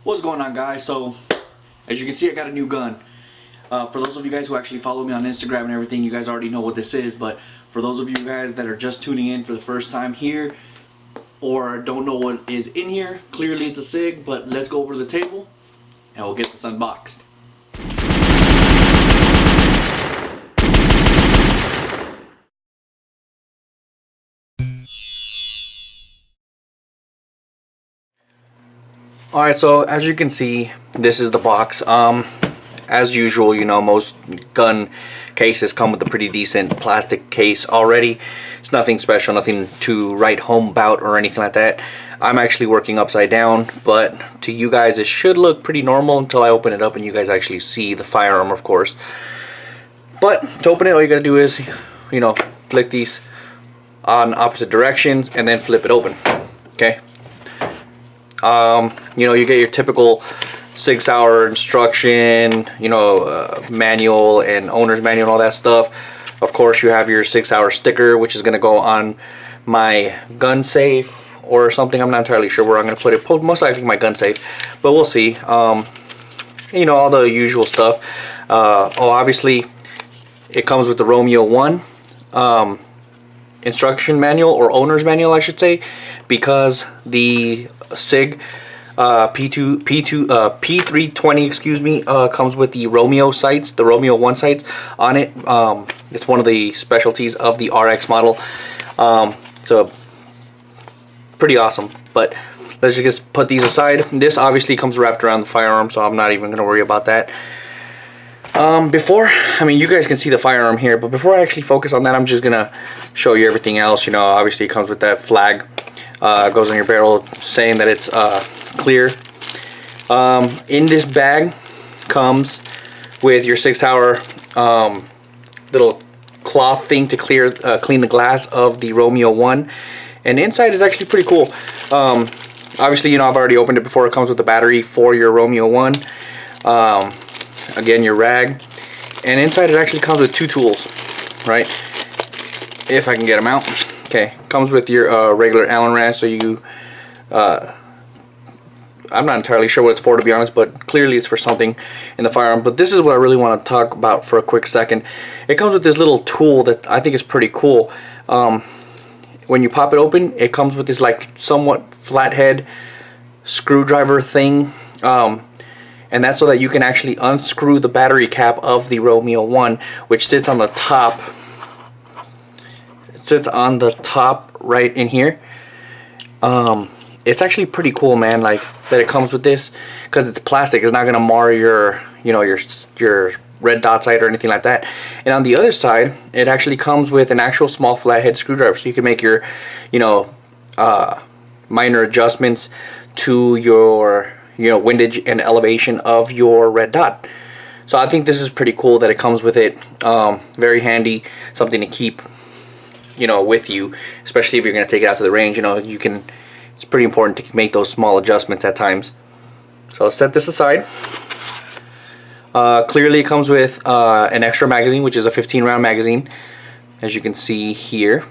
What's going on, guys? So as you can see, I got a new gun. For those of you guys who actually follow me on Instagram and everything, you guys already know what this is, but for those of you guys that are just tuning in for the first time here or don't know what is in here, clearly it's a Sig, but let's go over to the table and we'll get this unboxed. Alright, so as you can see, this is the box. As usual, you know, most gun cases come with a pretty decent plastic case already. It's nothing special, nothing to write home about or anything like that. I'm actually working upside down, but to you guys it should look pretty normal until I open it up and you guys actually see the firearm, of course. But to open it, all you gotta do is, you know, flick these on opposite directions and then flip it open. Okay. You know, you get your typical Sig Sauer instruction, you know, manual and owner's manual and all that stuff. Of course, you have your Sig Sauer sticker, which is going to go on my gun safe or something. I'm not entirely sure where I'm going to put it. Most likely my gun safe, but we'll see. You know, all the usual stuff. Oh, obviously, it comes with the Romeo 1 instruction manual, or owner's manual I should say, because the Sig P320, excuse me, comes with the Romeo sights, the Romeo 1 sights on it. It's one of the specialties of the RX model. So pretty awesome. But let's just put these aside. This obviously comes wrapped around the firearm, so I'm not even going to worry about that. I mean, you guys can see the firearm here, but before I actually focus on that, I'm just gonna show you everything else. You know, obviously it comes with that flag, goes on your barrel saying that it's clear. In this bag comes with your Sig Sauer little cloth thing to clean the glass of the Romeo 1, and inside is actually pretty cool. Obviously, you know, I've already opened it before. It comes with the battery for your Romeo 1. Again, your rag, and inside it actually comes with two tools, right? If I can get them out. Okay, comes with your regular Allen wrench, so you I'm not entirely sure what it's for, to be honest, but clearly it's for something in the firearm. But this is what I really want to talk about for a quick second. It comes with this little tool that I think is pretty cool. When you pop it open, it comes with this like somewhat flathead screwdriver thing. And that's so that you can actually unscrew the battery cap of the Romeo 1, which sits on the top. It sits on the top right in here. It's actually pretty cool, man, like that it comes with this, because it's plastic. It's not gonna mar your, you know, your red dot sight or anything like that. And on the other side, it actually comes with an actual small flathead screwdriver, so you can make your, you know, minor adjustments to your, you know, windage and elevation of your red dot. So I think this is pretty cool that it comes with it. Very handy, something to keep, you know, with you, especially if you're going to take it out to the range. You know, you can, it's pretty important to make those small adjustments at times. So let's set this aside. Clearly it comes with an extra magazine, which is a 15-round magazine, as you can see here.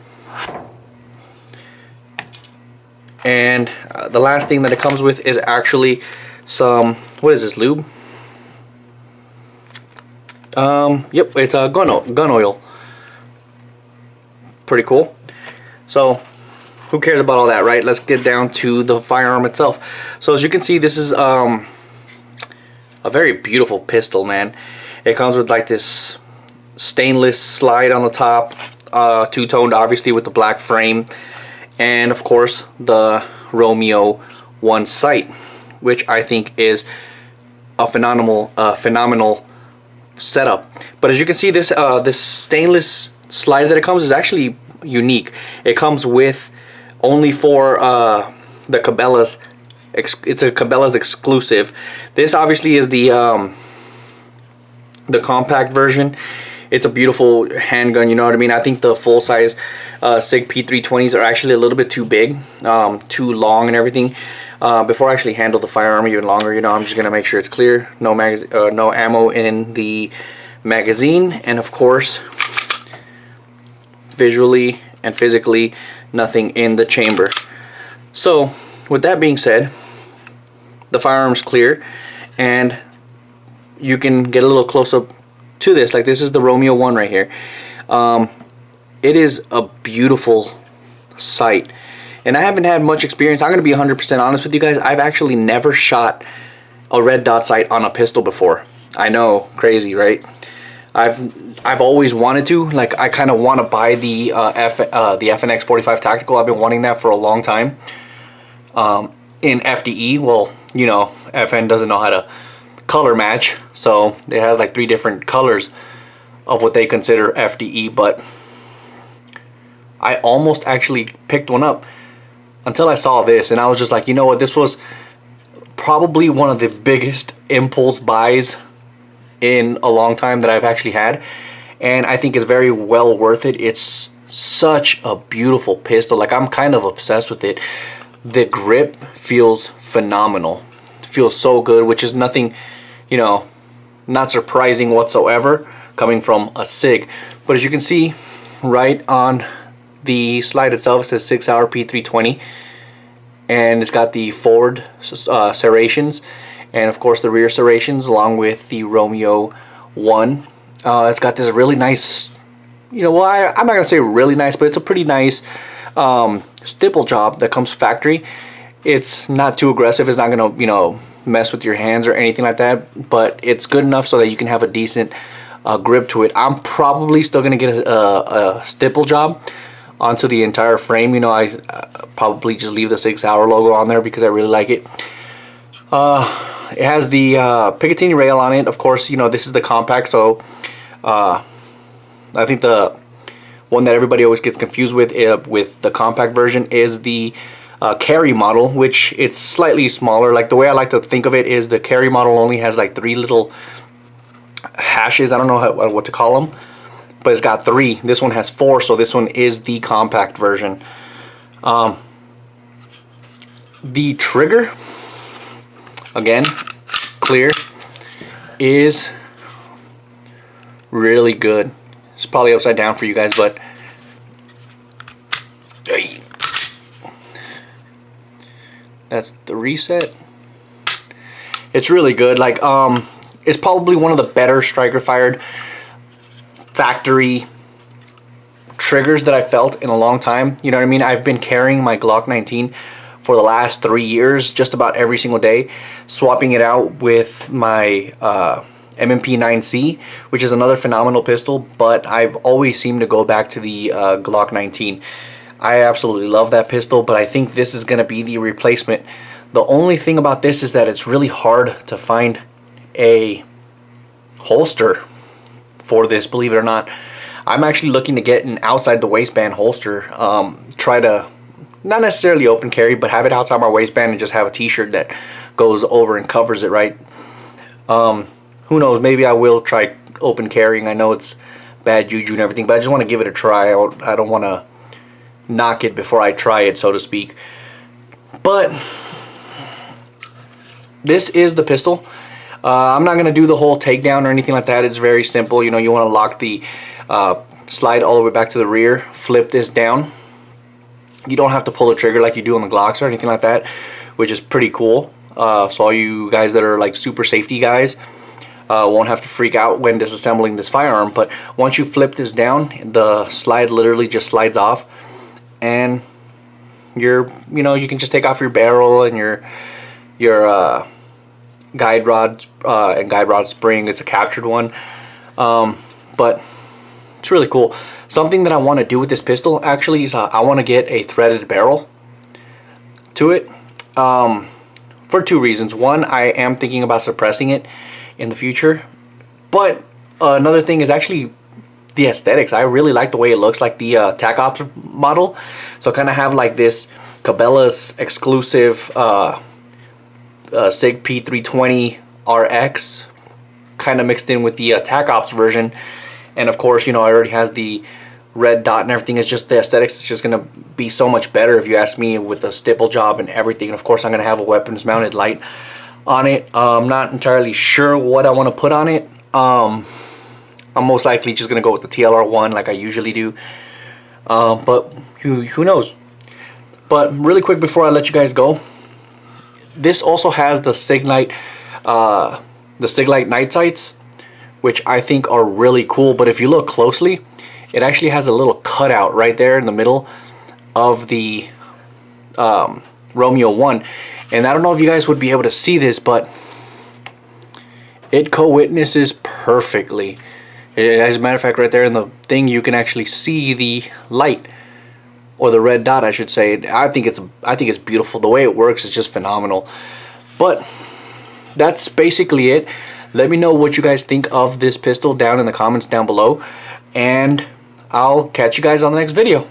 And the last thing that it comes with is actually some, what is this, lube? Yep, it's a gun oil. Pretty cool. So who cares about all that, right? Let's get down to the firearm itself. So as you can see, this is a very beautiful pistol, man. It comes with like this stainless slide on the top, two-toned obviously with the black frame, and of course the Romeo 1 sight, which I think is a phenomenal setup. But as you can see, this this stainless slide that it comes is actually unique. It comes with only for the Cabela's. It's a Cabela's exclusive. This obviously is the compact version. It's a beautiful handgun, you know what I mean? I think the full-size Sig P320s are actually a little bit too big, too long and everything. Before I actually handle the firearm even longer, you know, I'm just going to make sure it's clear. No ammo in the magazine. And of course, visually and physically, nothing in the chamber. So, with that being said, the firearm's clear, and you can get a little close up to this. Like, this is the Romeo 1 right here. It is a beautiful sight, and I haven't had much experience. I'm going to be 100% honest with you guys. I've actually never shot a red dot sight on a pistol before. I know, crazy, right? I've always wanted to. Like, I kind of want to buy the FNX 45 Tactical. I've been wanting that for a long time. In FDE, well, you know, FN doesn't know how to color match, so it has like 3 different colors of what they consider FDE. But I almost actually picked one up until I saw this, and I was just like, you know what, this was probably one of the biggest impulse buys in a long time that I've actually had, and I think it's very well worth it. It's such a beautiful pistol. Like, I'm kind of obsessed with it. The grip feels phenomenal. It feels so good, which is nothing, you know, not surprising whatsoever coming from a Sig. But as you can see right on the slide itself, it says Sig Sauer P320, and it's got the forward serrations and of course the rear serrations along with the Romeo 1. It's got this really nice, you know, well, I'm not gonna say really nice, but it's a pretty nice stipple job that comes factory. It's not too aggressive. It's not gonna, you know, mess with your hands or anything like that, but it's good enough so that you can have a decent grip to it. I'm probably still gonna get a stipple job onto the entire frame. You know, I probably just leave the Sig Sauer logo on there because I really like it. It has the Picatinny rail on it. Of course, you know, this is the compact, so I think the one that everybody always gets confused with the compact version is the carry model, which it's slightly smaller. Like, the way I like to think of it is the carry model only has like 3 little hashes. I don't know what to call them, but it's got 3. This one has 4, so this one is the compact version. The trigger, again, clear, is really good. It's probably upside down for you guys, but that's the reset. It's really good. Like, it's probably one of the better striker fired factory triggers that I felt in a long time. You know what I mean? I've been carrying my Glock 19 for the last 3 years, just about every single day, swapping it out with my MMP 9C, which is another phenomenal pistol, but I've always seemed to go back to the Glock 19. I absolutely love that pistol, but I think this is going to be the replacement. The only thing about this is that it's really hard to find a holster for this, believe it or not. I'm actually looking to get an outside the waistband holster. Try to not necessarily open carry, but have it outside my waistband and just have a t-shirt that goes over and covers it, right? Who knows, maybe I will try open carrying. I know it's bad juju and everything, but I just want to give it a try. I don't want to knock it before I try it, so to speak. But this is the pistol. I'm not going to do the whole takedown or anything like that. It's very simple. You know, you want to lock the slide all the way back to the rear, flip this down. You don't have to pull the trigger like you do on the Glocks or anything like that, which is pretty cool. So all you guys that are like super safety guys won't have to freak out when disassembling this firearm. But once you flip this down, the slide literally just slides off, and you can just take off your barrel and your guide rod and guide rod spring. It's a captured one, but it's really cool. Something that I want to do with this pistol actually is I want to get a threaded barrel to it for 2 reasons. One, I am thinking about suppressing it in the future, but another thing is actually the aesthetics. I really like the way it looks, like the Tac Ops model. So kind of have like this Cabela's exclusive Sig P320 RX kind of mixed in with the Tac Ops version. And of course, you know, it already has the red dot and everything. It's just the aesthetics is just going to be so much better, if you ask me, with the stipple job and everything. And of course, I'm going to have a weapons mounted light on it. I'm not entirely sure what I want to put on it. I'm most likely just going to go with the TLR1 like I usually do. But who knows? But really quick before I let you guys go, this also has the Sig Light night sights, which I think are really cool. But if you look closely, it actually has a little cutout right there in the middle of the Romeo 1. And I don't know if you guys would be able to see this, but it co-witnesses perfectly. As a matter of fact, right there in the thing, you can actually see the light, or the red dot, I should say. I think it's beautiful. The way it works is just phenomenal. But that's basically it. Let me know what you guys think of this pistol down in the comments down below, and I'll catch you guys on the next video.